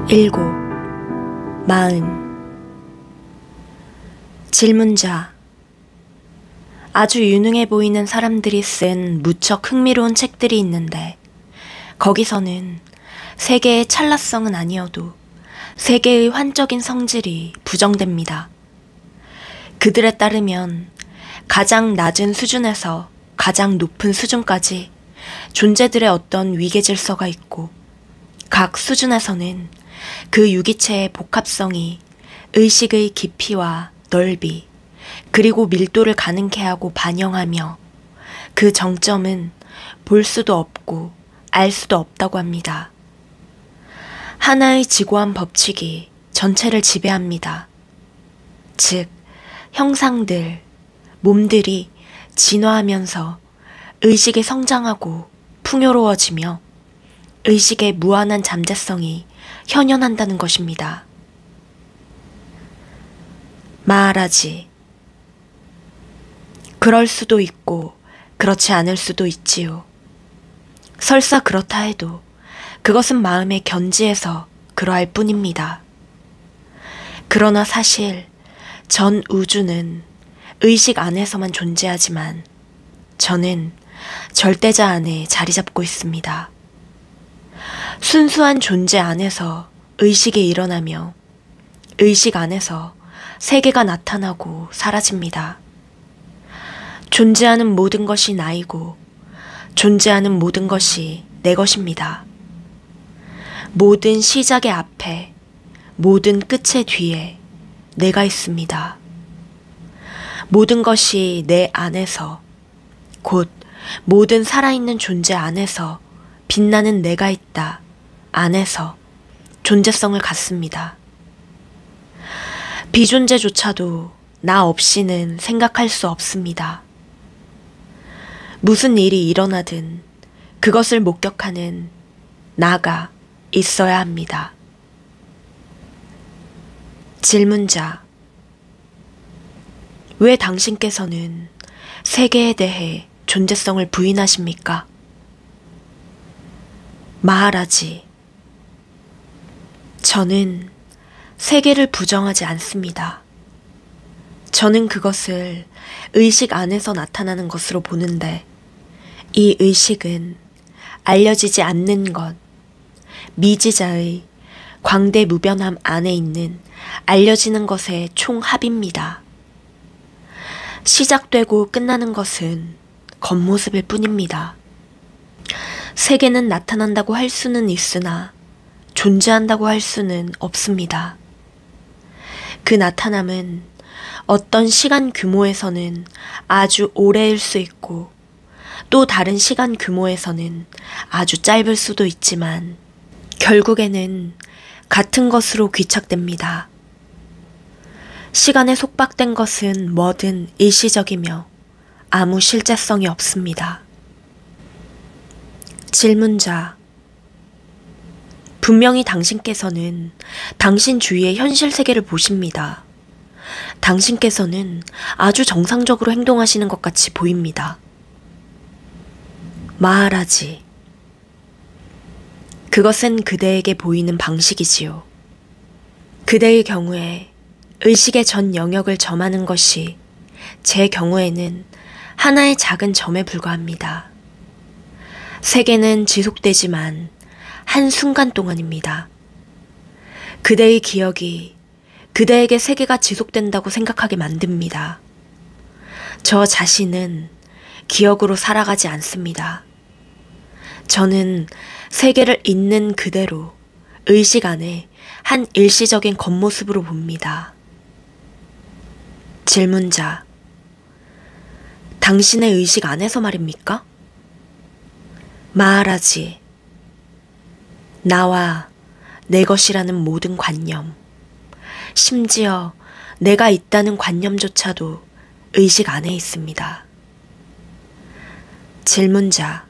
일곱, 마흔. 질문자. 아주 유능해 보이는 사람들이 쓴 무척 흥미로운 책들이 있는데 거기서는 세계의 찰나성은 아니어도 세계의 환적인 성질이 부정됩니다. 그들에 따르면 가장 낮은 수준에서 가장 높은 수준까지 존재들의 어떤 위계 질서가 있고 각 수준에서는 그 유기체의 복합성이 의식의 깊이와 넓이 그리고 밀도를 가능케 하고 반영하며 그 정점은 볼 수도 없고 알 수도 없다고 합니다. 하나의 지고한 법칙이 전체를 지배합니다. 즉, 형상들, 몸들이 진화하면서 의식이 성장하고 풍요로워지며 의식의 무한한 잠재성이 현현한다는 것입니다. 마하라지. 그럴 수도 있고 그렇지 않을 수도 있지요. 설사 그렇다 해도 그것은 마음의 견지에서 그러할 뿐입니다. 그러나 사실 전 우주는 의식 안에서만 존재하지만 저는 절대자 안에 자리 잡고 있습니다. 순수한 존재 안에서 의식이 일어나며 의식 안에서 세계가 나타나고 사라집니다. 존재하는 모든 것이 나이고 존재하는 모든 것이 내 것입니다. 모든 시작의 앞에 모든 끝의 뒤에 내가 있습니다. 모든 것이 내 안에서 곧 모든 살아있는 존재 안에서 빛나는 내가 있다 안에서 존재성을 갖습니다. 비존재조차도 나 없이는 생각할 수 없습니다. 무슨 일이 일어나든 그것을 목격하는 나가 있어야 합니다. 질문자. 왜 당신께서는 세계에 대해 존재성을 부인하십니까? 마하라지. 저는 세계를 부정하지 않습니다. 저는 그것을 의식 안에서 나타나는 것으로 보는데 이 의식은 알려지지 않는 것, 미지자의 광대무변함 안에 있는 알려지는 것의 총합입니다. 시작되고 끝나는 것은 겉모습일 뿐입니다. 세계는 나타난다고 할 수는 있으나 존재한다고 할 수는 없습니다. 그 나타남은 어떤 시간 규모에서는 아주 오래일 수 있고 또 다른 시간 규모에서는 아주 짧을 수도 있지만 결국에는 같은 것으로 귀착됩니다. 시간에 속박된 것은 뭐든 일시적이며 아무 실제성이 없습니다. 질문자. 분명히 당신께서는 당신 주위의 현실 세계를 보십니다. 당신께서는 아주 정상적으로 행동하시는 것 같이 보입니다. 마하라지. 그것은 그대에게 보이는 방식이지요. 그대의 경우에 의식의 전 영역을 점하는 것이 제 경우에는 하나의 작은 점에 불과합니다. 세계는 지속되지만 한순간 동안입니다. 그대의 기억이 그대에게 세계가 지속된다고 생각하게 만듭니다. 저 자신은 기억으로 살아가지 않습니다. 저는 세계를 있는 그대로 의식 안에 한 일시적인 겉모습으로 봅니다. 질문자. 당신의 의식 안에서 말입니까? 마하라지. 나와 내 것이라는 모든 관념, 심지어 내가 있다는 관념조차도 의식 안에 있습니다. 질문자.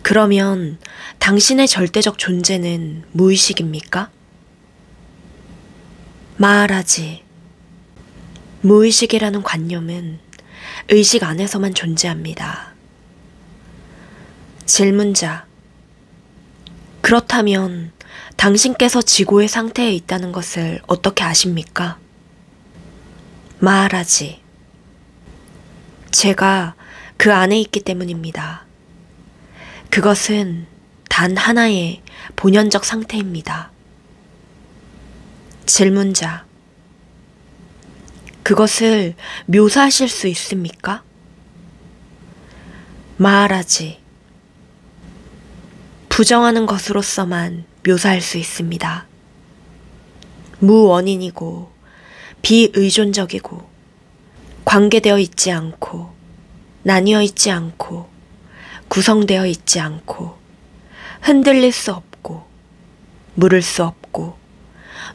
그러면 당신의 절대적 존재는 무의식입니까? 마하라지. 무의식이라는 관념은 의식 안에서만 존재합니다. 질문자. 그렇다면 당신께서 지고의 상태에 있다는 것을 어떻게 아십니까? 마하라지, 제가 그 안에 있기 때문입니다. 그것은 단 하나의 본연적 상태입니다. 질문자, 그것을 묘사하실 수 있습니까? 마하라지, 부정하는 것으로서만 묘사할 수 있습니다. 무원인이고 비의존적이고 관계되어 있지 않고 나뉘어 있지 않고 구성되어 있지 않고 흔들릴 수 없고 물을 수 없고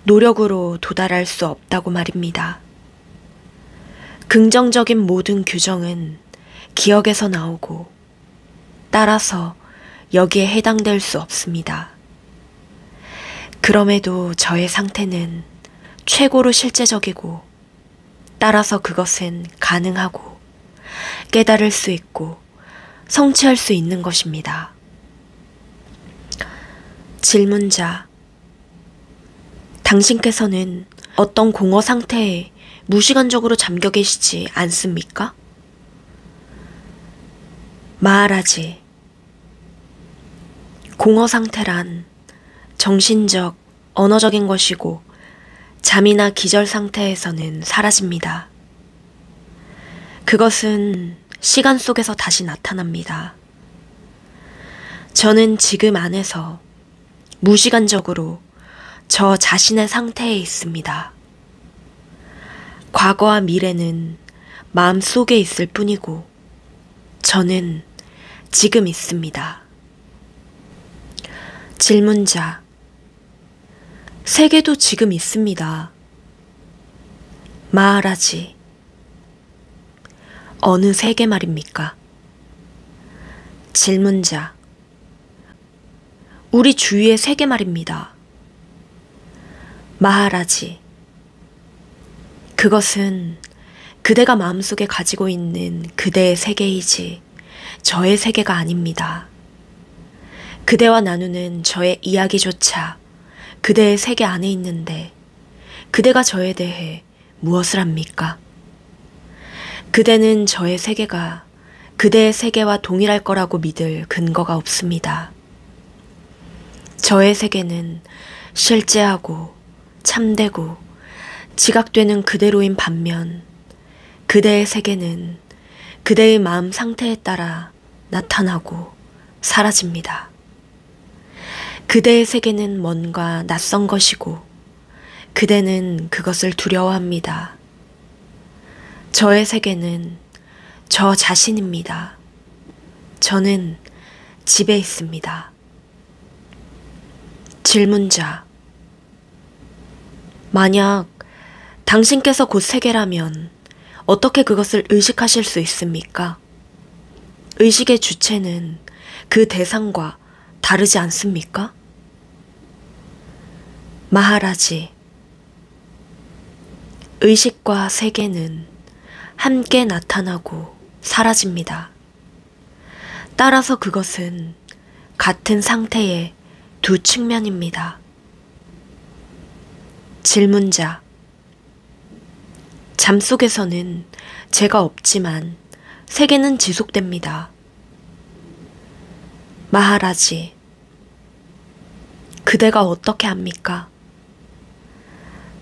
노력으로 도달할 수 없다고 말입니다. 긍정적인 모든 규정은 기억에서 나오고 따라서 여기에 해당될 수 없습니다. 그럼에도 저의 상태는 최고로 실제적이고 따라서 그것은 가능하고 깨달을 수 있고 성취할 수 있는 것입니다. 질문자, 당신께서는 어떤 공허 상태에 무시간적으로 잠겨 계시지 않습니까? 마하라지, 공허 상태란 정신적, 언어적인 것이고 잠이나 기절 상태에서는 사라집니다. 그것은 시간 속에서 다시 나타납니다. 저는 지금 안에서 무시간적으로 저 자신의 상태에 있습니다. 과거와 미래는 마음 속에 있을 뿐이고 저는 지금 있습니다. 질문자, 세계도 지금 있습니다. 마하라지, 어느 세계 말입니까? 질문자, 우리 주위의 세계 말입니다. 마하라지, 그것은 그대가 마음속에 가지고 있는 그대의 세계이지 저의 세계가 아닙니다. 그대와 나누는 저의 이야기조차 그대의 세계 안에 있는데 그대가 저에 대해 무엇을 합니까? 그대는 저의 세계가 그대의 세계와 동일할 거라고 믿을 근거가 없습니다. 저의 세계는 실제하고 참되고 지각되는 그대로인 반면 그대의 세계는 그대의 마음 상태에 따라 나타나고 사라집니다. 그대의 세계는 뭔가 낯선 것이고 그대는 그것을 두려워합니다. 저의 세계는 저 자신입니다. 저는 집에 있습니다. 질문자, 만약 당신께서 곧 세계라면 어떻게 그것을 의식하실 수 있습니까? 의식의 주체는 그 대상과 다르지 않습니까? 마하라지, 의식과 세계는 함께 나타나고 사라집니다. 따라서 그것은 같은 상태의 두 측면입니다. 질문자, 잠 속에서는 제가 없지만 세계는 지속됩니다. 마하라지, 그대가 어떻게 합니까?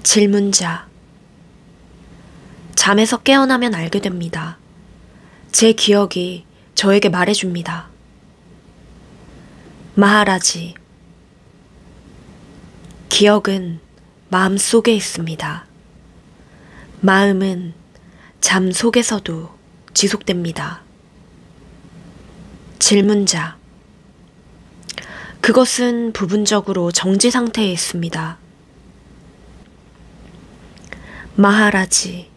질문자, 잠에서 깨어나면 알게 됩니다. 제 기억이 저에게 말해줍니다. 마하라지, 기억은 마음 속에 있습니다. 마음은 잠 속에서도 지속됩니다. 질문자, 그것은 부분적으로 정지 상태에 있습니다. 마하라지,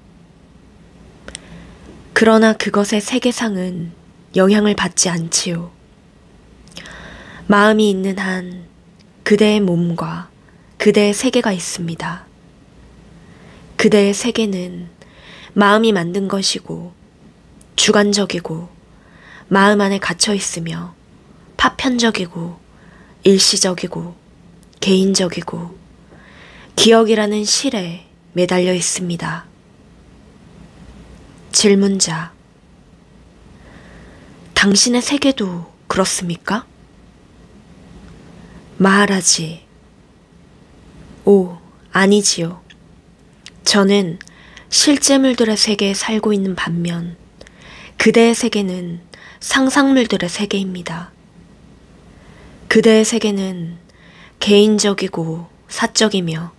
그러나 그것의 세계상은 영향을 받지 않지요. 마음이 있는 한 그대의 몸과 그대의 세계가 있습니다. 그대의 세계는 마음이 만든 것이고 주관적이고 마음 안에 갇혀 있으며 파편적이고 일시적이고 개인적이고 기억이라는 실에 매달려 있습니다. 질문자. 당신의 세계도 그렇습니까? 마하라지. 오, 아니지요. 저는 실제물들의 세계에 살고 있는 반면 그대의 세계는 상상물들의 세계입니다. 그대의 세계는 개인적이고 사적이며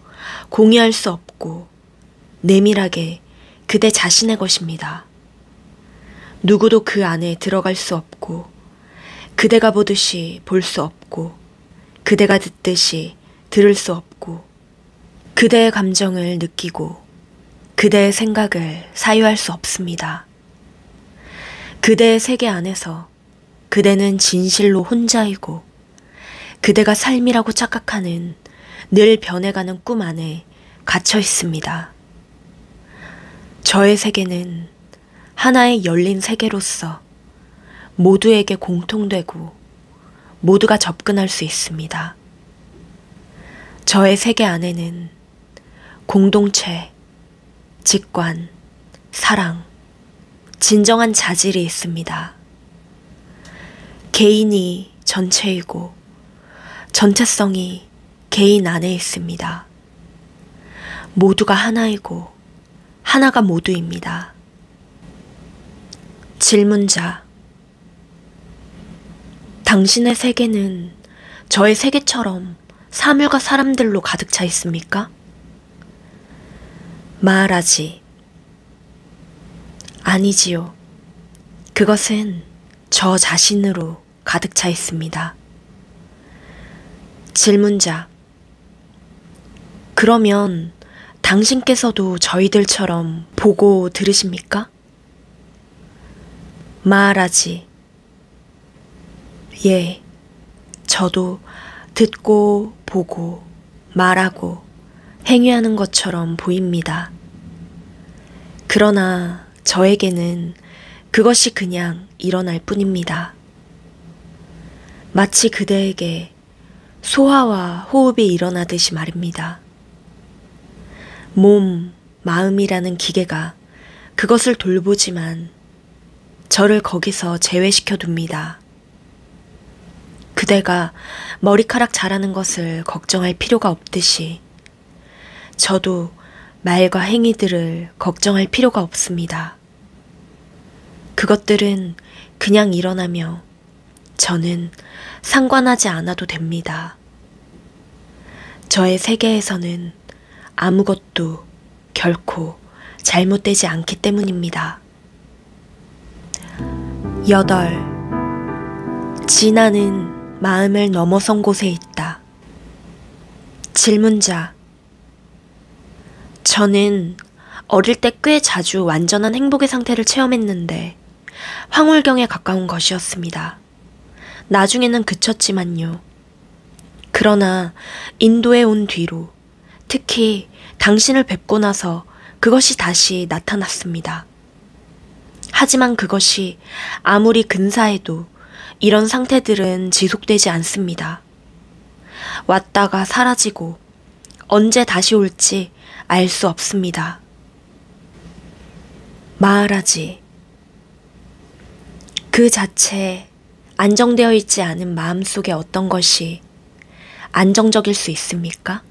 공유할 수 없고 내밀하게 그대 자신의 것입니다. 누구도 그 안에 들어갈 수 없고 그대가 보듯이 볼 수 없고 그대가 듣듯이 들을 수 없고 그대의 감정을 느끼고 그대의 생각을 사유할 수 없습니다. 그대의 세계 안에서 그대는 진실로 혼자이고 그대가 삶이라고 착각하는 늘 변해가는 꿈 안에 갇혀 있습니다. 저의 세계는 하나의 열린 세계로서 모두에게 공통되고 모두가 접근할 수 있습니다. 저의 세계 안에는 공동체, 직관, 사랑, 진정한 자질이 있습니다. 개인이 전체이고 전체성이 개인 안에 있습니다. 모두가 하나이고 하나가 모두입니다. 질문자. 당신의 세계는 저의 세계처럼 사물과 사람들로 가득 차 있습니까? 마하라지. 아니지요. 그것은 저 자신으로 가득 차 있습니다. 질문자. 그러면 당신께서도 저희들처럼 보고 들으십니까? 마하라지. 예, 저도 듣고 보고 말하고 행위하는 것처럼 보입니다. 그러나 저에게는 그것이 그냥 일어날 뿐입니다. 마치 그대에게 소화와 호흡이 일어나듯이 말입니다. 몸, 마음이라는 기계가 그것을 돌보지만 저를 거기서 제외시켜 둡니다. 그대가 머리카락 자라는 것을 걱정할 필요가 없듯이 저도 말과 행위들을 걱정할 필요가 없습니다. 그것들은 그냥 일어나며 저는 상관하지 않아도 됩니다. 저의 세계에서는 아무것도 결코 잘못되지 않기 때문입니다. 8. 진화는 마음을 넘어선 곳에 있다. 질문자. 저는 어릴 때 꽤 자주 완전한 행복의 상태를 체험했는데 황홀경에 가까운 것이었습니다. 나중에는 그쳤지만요. 그러나 인도에 온 뒤로 특히 당신을 뵙고 나서 그것이 다시 나타났습니다. 하지만 그것이 아무리 근사해도 이런 상태들은 지속되지 않습니다. 왔다가 사라지고 언제 다시 올지 알 수 없습니다. 마하라지. 그 자체 안정되어 있지 않은 마음속에 어떤 것이 안정적일 수 있습니까?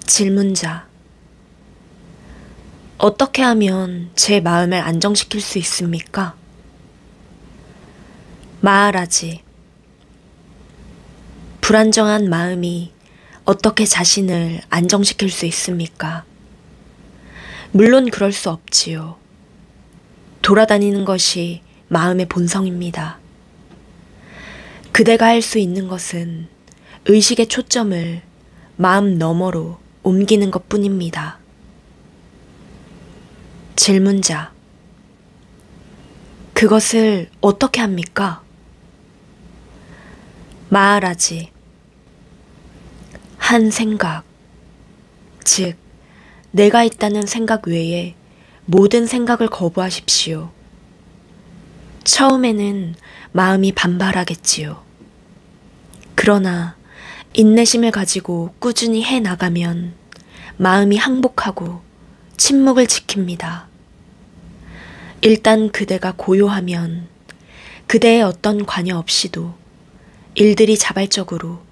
질문자. 어떻게 하면 제 마음을 안정시킬 수 있습니까? 마하라지. 불안정한 마음이 어떻게 자신을 안정시킬 수 있습니까? 물론 그럴 수 없지요. 돌아다니는 것이 마음의 본성입니다. 그대가 할 수 있는 것은 의식의 초점을 마음 너머로 옮기는 것 뿐입니다. 질문자. 그것을 어떻게 합니까? 마하라지. 한 생각, 즉 내가 있다는 생각 외에 모든 생각을 거부하십시오. 처음에는 마음이 반발하겠지요. 그러나 인내심을 가지고 꾸준히 해 나가면 마음이 항복하고 침묵을 지킵니다. 일단 그대가 고요하면 그대의 어떤 관여 없이도 일들이 자발적으로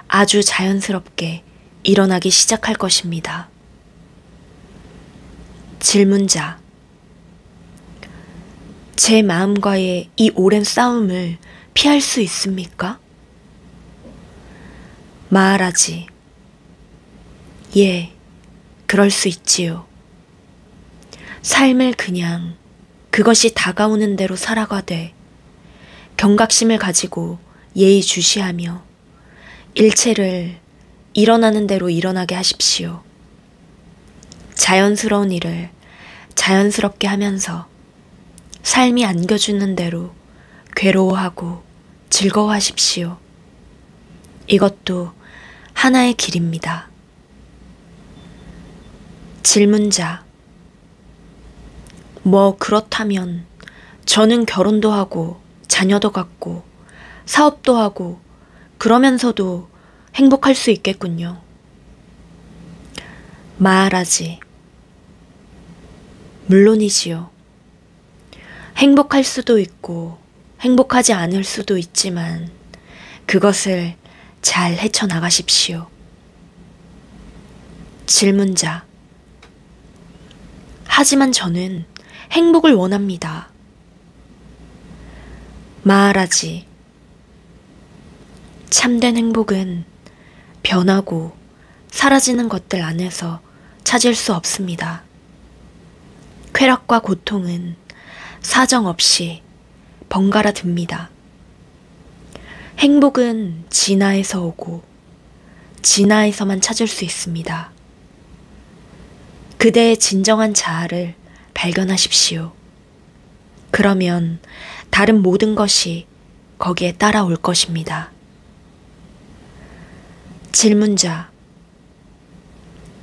아주 자연스럽게 일어나기 시작할 것입니다. 질문자. 제 마음과의 이 오랜 싸움을 피할 수 있습니까? 마하라지. 예, 그럴 수 있지요. 삶을 그냥 그것이 다가오는 대로 살아가되 경각심을 가지고 예의주시하며 일체를 일어나는 대로 일어나게 하십시오. 자연스러운 일을 자연스럽게 하면서 삶이 안겨주는 대로 괴로워하고 즐거워하십시오. 이것도 하나의 길입니다. 질문자. 뭐 그렇다면 저는 결혼도 하고 자녀도 갖고 사업도 하고 그러면서도 행복할 수 있겠군요. 마하라지. 물론이지요. 행복할 수도 있고 행복하지 않을 수도 있지만 그것을 잘 헤쳐나가십시오. 질문자. 하지만 저는 행복을 원합니다. 마하라지. 참된 행복은 변하고 사라지는 것들 안에서 찾을 수 없습니다. 쾌락과 고통은 사정없이 번갈아 듭니다. 행복은 진화에서 오고 진화에서만 찾을 수 있습니다. 그대의 진정한 자아를 발견하십시오. 그러면 다른 모든 것이 거기에 따라올 것입니다. 질문자.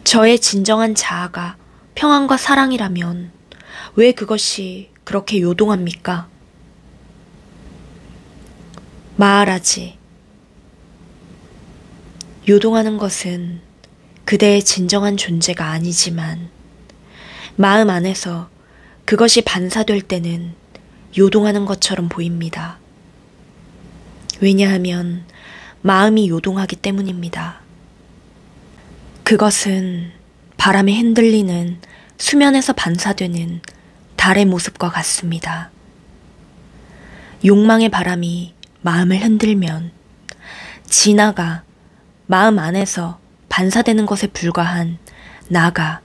저의 진정한 자아가 평안과 사랑이라면 왜 그것이 그렇게 요동합니까? 마하라지. 요동하는 것은 그대의 진정한 존재가 아니지만 마음 안에서 그것이 반사될 때는 요동하는 것처럼 보입니다. 왜냐하면 마음이 요동하기 때문입니다. 그것은 바람에 흔들리는 수면에서 반사되는 달의 모습과 같습니다. 욕망의 바람이 마음을 흔들면 진화가 마음 안에서 반사되는 것에 불과한 나가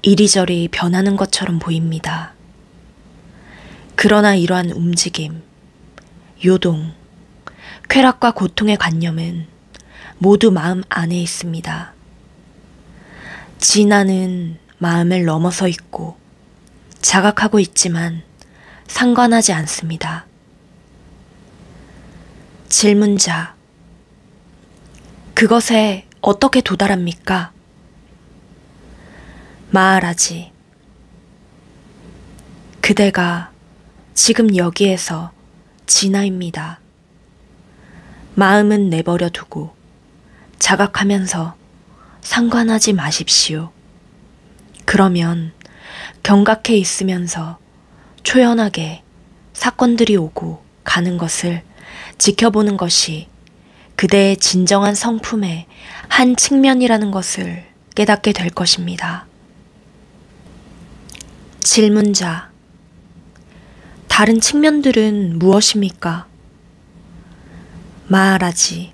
이리저리 변하는 것처럼 보입니다. 그러나 이러한 움직임, 요동, 쾌락과 고통의 관념은 모두 마음 안에 있습니다. 진화는 마음을 넘어서 있고 자각하고 있지만 상관하지 않습니다. 질문자. 그것에 어떻게 도달합니까? 마하라지. 그대가 지금 여기에서 진화입니다. 마음은 내버려 두고 자각하면서 상관하지 마십시오. 그러면 경각해 있으면서 초연하게 사건들이 오고 가는 것을 지켜보는 것이 그대의 진정한 성품의 한 측면이라는 것을 깨닫게 될 것입니다. 질문자. 다른 측면들은 무엇입니까? 마하라지.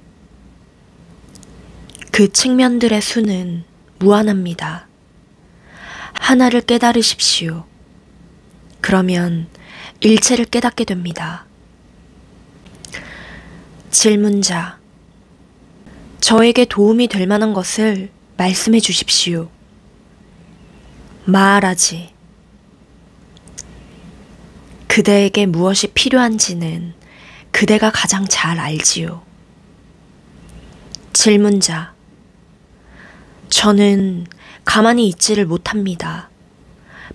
그 측면들의 수는 무한합니다. 하나를 깨달으십시오. 그러면 일체를 깨닫게 됩니다. 질문자. 저에게 도움이 될 만한 것을 말씀해 주십시오. 마하라지. 그대에게 무엇이 필요한지는 그대가 가장 잘 알지요. 질문자. 저는 가만히 있지를 못합니다.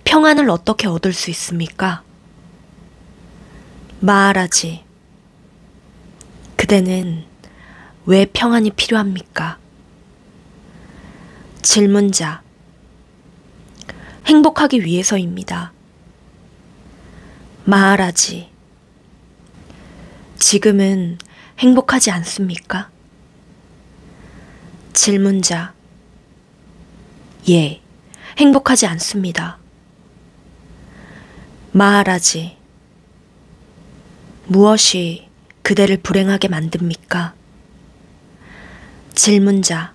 평안을 어떻게 얻을 수 있습니까? 마하라지. 그대는 왜 평안이 필요합니까? 질문자. 행복하기 위해서입니다. 마하라지. 지금은 행복하지 않습니까? 질문자. 예, 행복하지 않습니다. 마하라지. 무엇이 그대를 불행하게 만듭니까? 질문자.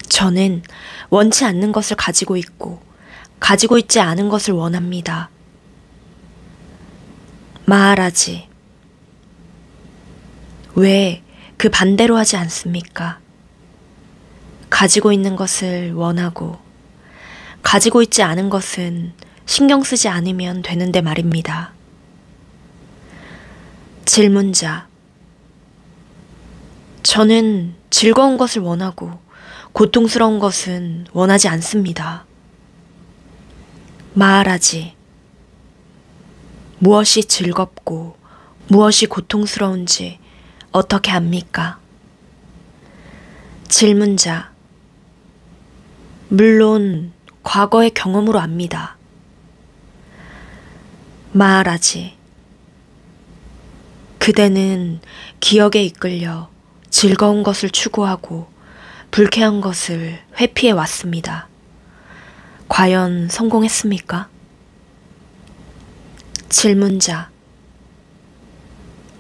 저는 원치 않는 것을 가지고 있고 가지고 있지 않은 것을 원합니다. 마하라지. 왜 그 반대로 하지 않습니까? 가지고 있는 것을 원하고 가지고 있지 않은 것은 신경 쓰지 않으면 되는데 말입니다. 질문자. 저는 즐거운 것을 원하고 고통스러운 것은 원하지 않습니다. 마하라지. 무엇이 즐겁고 무엇이 고통스러운지 어떻게 압니까? 질문자. 물론 과거의 경험으로 압니다. 마하라지. 그대는 기억에 이끌려 즐거운 것을 추구하고 불쾌한 것을 회피해 왔습니다. 과연 성공했습니까? 질문자.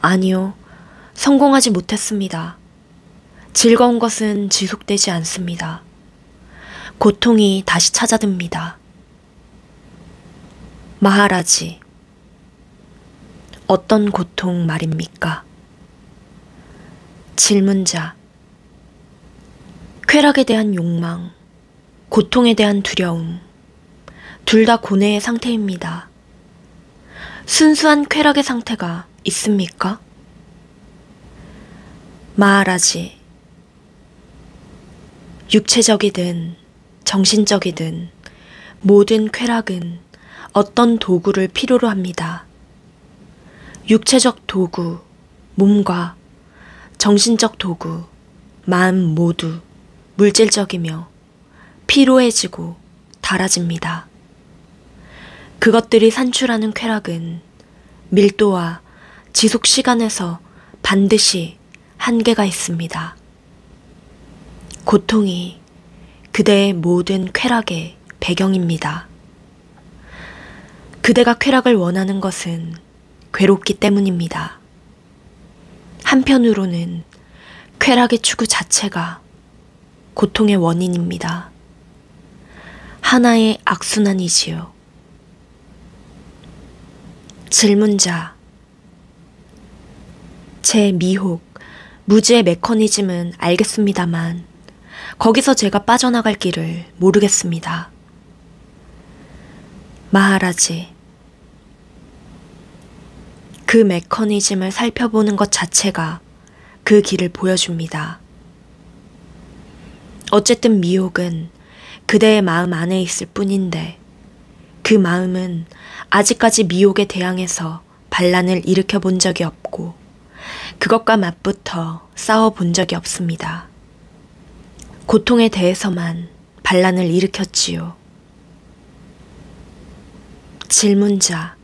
아니요, 성공하지 못했습니다. 즐거운 것은 지속되지 않습니다. 고통이 다시 찾아듭니다. 마하라지. 어떤 고통 말입니까? 질문자. 쾌락에 대한 욕망, 고통에 대한 두려움, 둘 다 고뇌의 상태입니다. 순수한 쾌락의 상태가 있습니까? 마하라지. 육체적이든 정신적이든 모든 쾌락은 어떤 도구를 필요로 합니다. 육체적 도구, 몸과 정신적 도구, 마음 모두 물질적이며 피로해지고 닳아집니다. 그것들이 산출하는 쾌락은 밀도와 지속 시간에서 반드시 한계가 있습니다. 고통이 그대의 모든 쾌락의 배경입니다. 그대가 쾌락을 원하는 것은 괴롭기 때문입니다. 한편으로는 쾌락의 추구 자체가 고통의 원인입니다. 하나의 악순환이지요. 질문자. 제 미혹, 무지의 메커니즘은 알겠습니다만 거기서 제가 빠져나갈 길을 모르겠습니다. 마하라지. 그 메커니즘을 살펴보는 것 자체가 그 길을 보여줍니다. 어쨌든 미혹은 그대의 마음 안에 있을 뿐인데 그 마음은 아직까지 미혹에 대항해서 반란을 일으켜 본 적이 없고 그것과 맞붙어 싸워 본 적이 없습니다. 고통에 대해서만 반란을 일으켰지요. 질문자.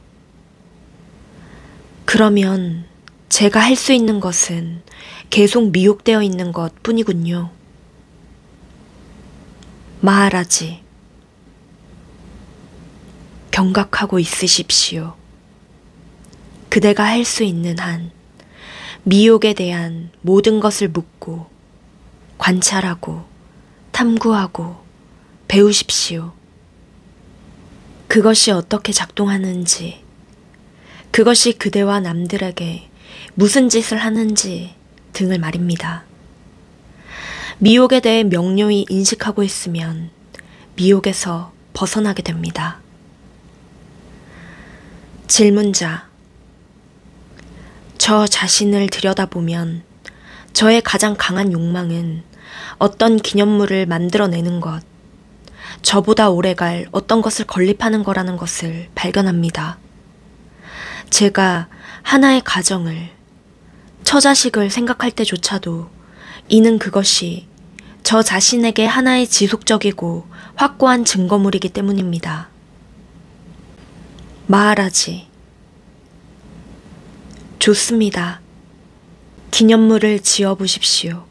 그러면 제가 할 수 있는 것은 계속 미혹되어 있는 것 뿐이군요. 마하라지. 경각하고 있으십시오. 그대가 할 수 있는 한 미혹에 대한 모든 것을 묻고 관찰하고 탐구하고 배우십시오. 그것이 어떻게 작동하는지, 그것이 그대와 남들에게 무슨 짓을 하는지 등을 말입니다. 미혹에 대해 명료히 인식하고 있으면 미혹에서 벗어나게 됩니다. 질문자. 저 자신을 들여다보면 저의 가장 강한 욕망은 어떤 기념물을 만들어내는 것, 저보다 오래갈 어떤 것을 건립하는 거라는 것을 발견합니다. 제가 하나의 가정을, 처자식을 생각할 때조차도 이는 그것이 저 자신에게 하나의 지속적이고 확고한 증거물이기 때문입니다. 마하라지. 좋습니다. 기념물을 지어보십시오.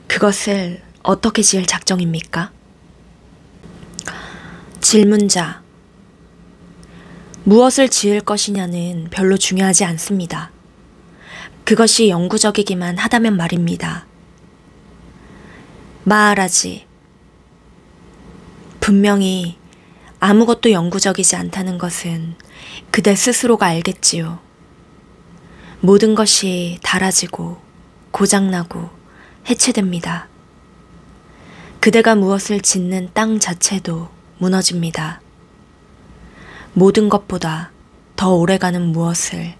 그것을 어떻게 지을 작정입니까? 질문자. 무엇을 지을 것이냐는 별로 중요하지 않습니다. 그것이 영구적이기만 하다면 말입니다. 마하라지. 분명히 아무것도 영구적이지 않다는 것은 그대 스스로가 알겠지요. 모든 것이 닳아지고 고장나고 해체됩니다. 그대가 무엇을 짓는 땅 자체도 무너집니다. 모든 것보다 더 오래가는 무엇을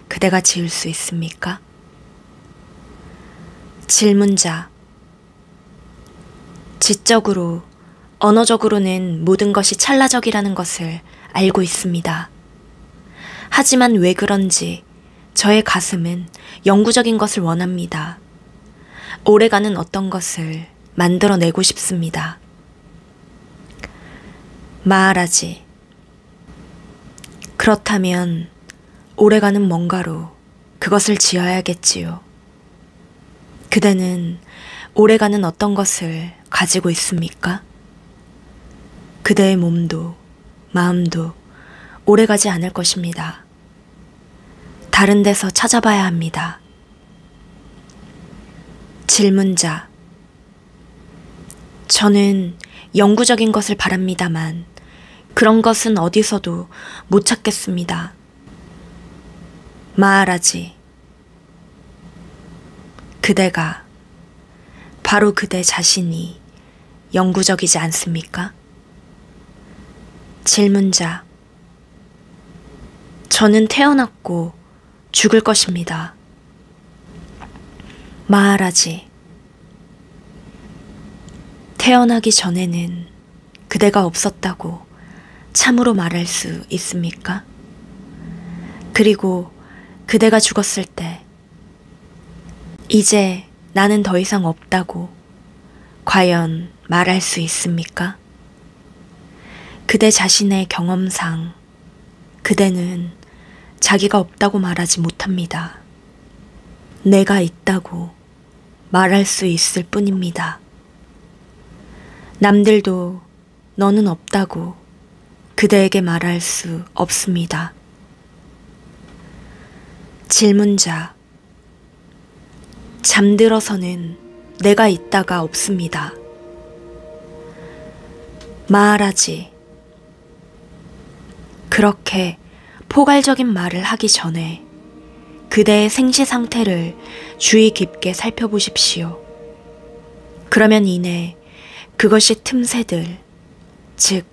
그대가 지을 수 있습니까? 질문자. 지적으로, 언어적으로는 모든 것이 찰나적이라는 것을 알고 있습니다. 하지만 왜 그런지 저의 가슴은 영구적인 것을 원합니다. 오래가는 어떤 것을 만들어내고 싶습니다. 마하라지. 그렇다면 오래가는 뭔가로 그것을 지어야겠지요. 그대는 오래가는 어떤 것을 가지고 있습니까? 그대의 몸도 마음도 오래가지 않을 것입니다. 다른 데서 찾아봐야 합니다. 질문자. 저는 영구적인 것을 바랍니다만 그런 것은 어디서도 못 찾겠습니다. 마하라지. 그대가, 바로 그대 자신이 영구적이지 않습니까? 질문자. 저는 태어났고 죽을 것입니다. 마하라지. 태어나기 전에는 그대가 없었다고 참으로 말할 수 있습니까? 그리고 그대가 죽었을 때 이제 나는 더 이상 없다고 과연 말할 수 있습니까? 그대 자신의 경험상 그대는 자기가 없다고 말하지 못합니다. 내가 있다고 말할 수 있을 뿐입니다. 남들도 너는 없다고 그대에게 말할 수 없습니다. 질문자. 잠들어서는 내가 있다가 없습니다. 마하라지. 그렇게 포괄적인 말을 하기 전에 그대의 생시 상태를 주의 깊게 살펴보십시오. 그러면 이내 그것이 틈새들, 즉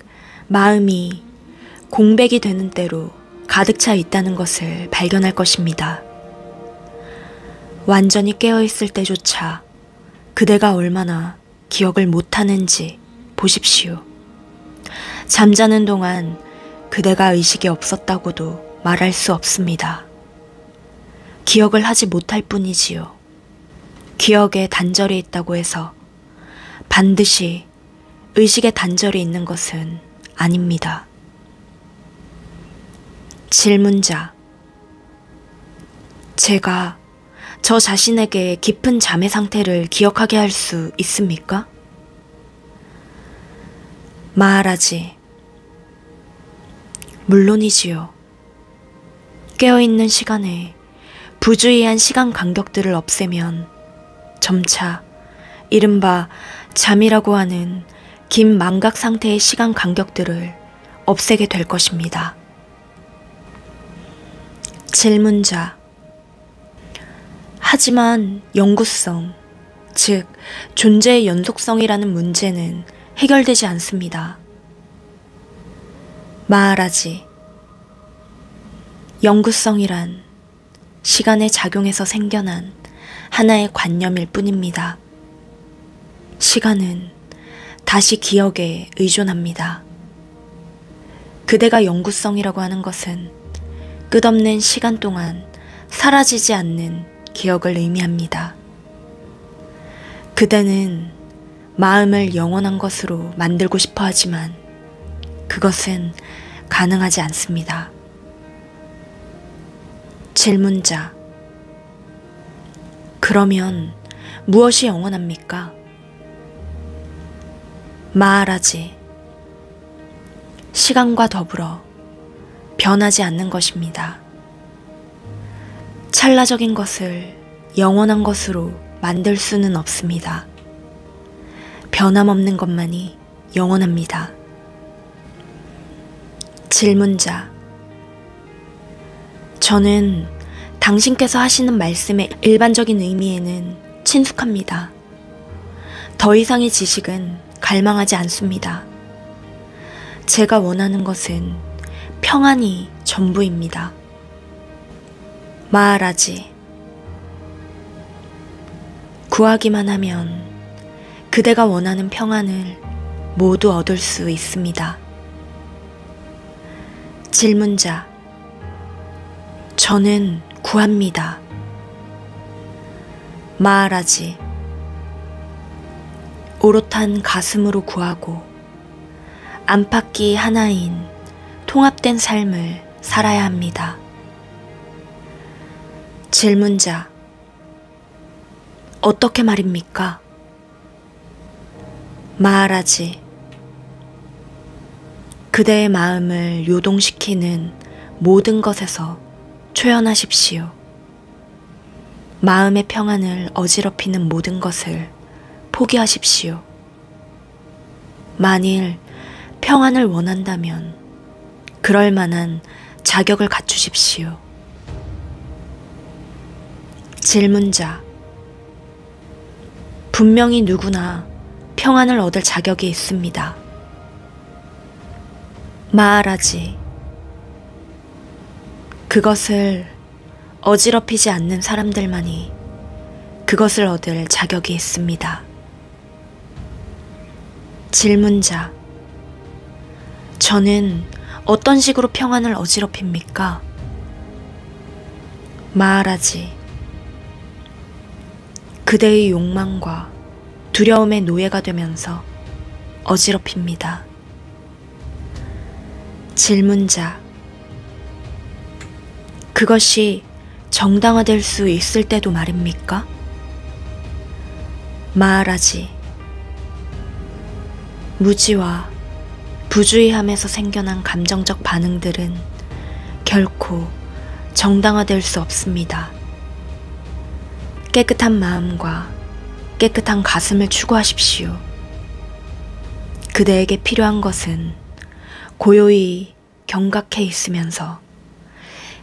마음이 공백이 되는 때로 가득 차 있다는 것을 발견할 것입니다. 완전히 깨어있을 때조차 그대가 얼마나 기억을 못하는지 보십시오. 잠자는 동안 그대가 의식이 없었다고도 말할 수 없습니다. 기억을 하지 못할 뿐이지요. 기억에 단절이 있다고 해서 반드시 의식에 단절이 있는 것은 아닙니다. 질문자. 제가 저 자신에게 깊은 잠의 상태를 기억하게 할 수 있습니까? 마하라지. 물론이지요. 깨어있는 시간에 부주의한 시간 간격들을 없애면 점차 이른바 잠이라고 하는 긴 망각 상태의 시간 간격들을 없애게 될 것입니다. 질문자. 하지만 영구성, 즉 존재의 연속성이라는 문제는 해결되지 않습니다. 마하라지. 영구성이란 시간의 작용에서 생겨난 하나의 관념일 뿐입니다. 시간은 다시 기억에 의존합니다. 그대가 영구성이라고 하는 것은 끝없는 시간 동안 사라지지 않는 기억을 의미합니다. 그대는 마음을 영원한 것으로 만들고 싶어 하지만 그것은 가능하지 않습니다. 질문자. 그러면 무엇이 영원합니까? 마하라지. 시간과 더불어 변하지 않는 것입니다. 찰나적인 것을 영원한 것으로 만들 수는 없습니다. 변함없는 것만이 영원합니다. 질문자. 저는 당신께서 하시는 말씀의 일반적인 의미에는 친숙합니다. 더 이상의 지식은 갈망하지 않습니다. 제가 원하는 것은 평안이 전부입니다. 마하라지. 구하기만 하면 그대가 원하는 평안을 모두 얻을 수 있습니다. 질문자. 저는 구합니다. 마하라지. 오롯한 가슴으로 구하고 안팎이 하나인 통합된 삶을 살아야 합니다. 질문자. 어떻게 말입니까? 마하라지. 그대의 마음을 요동시키는 모든 것에서 초연하십시오. 마음의 평안을 어지럽히는 모든 것을 포기하십시오. 만일 평안을 원한다면 그럴 만한 자격을 갖추십시오. 질문자. 분명히 누구나 평안을 얻을 자격이 있습니다. 마하라지. 그것을 어지럽히지 않는 사람들만이 그것을 얻을 자격이 있습니다. 질문자. 저는 어떤 식으로 평안을 어지럽힙니까? 마하라지. 그대의 욕망과 두려움의 노예가 되면서 어지럽힙니다. 질문자. 그것이 정당화될 수 있을 때도 말입니까? 마하라지. 무지와 부주의함에서 생겨난 감정적 반응들은 결코 정당화될 수 없습니다. 깨끗한 마음과 깨끗한 가슴을 추구하십시오. 그대에게 필요한 것은 고요히 경각해 있으면서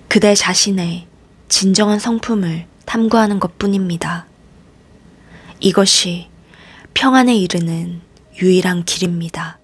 그대 자신의 진정한 성품을 탐구하는 것뿐입니다. 이것이 평안에 이르는 유일한 길입니다.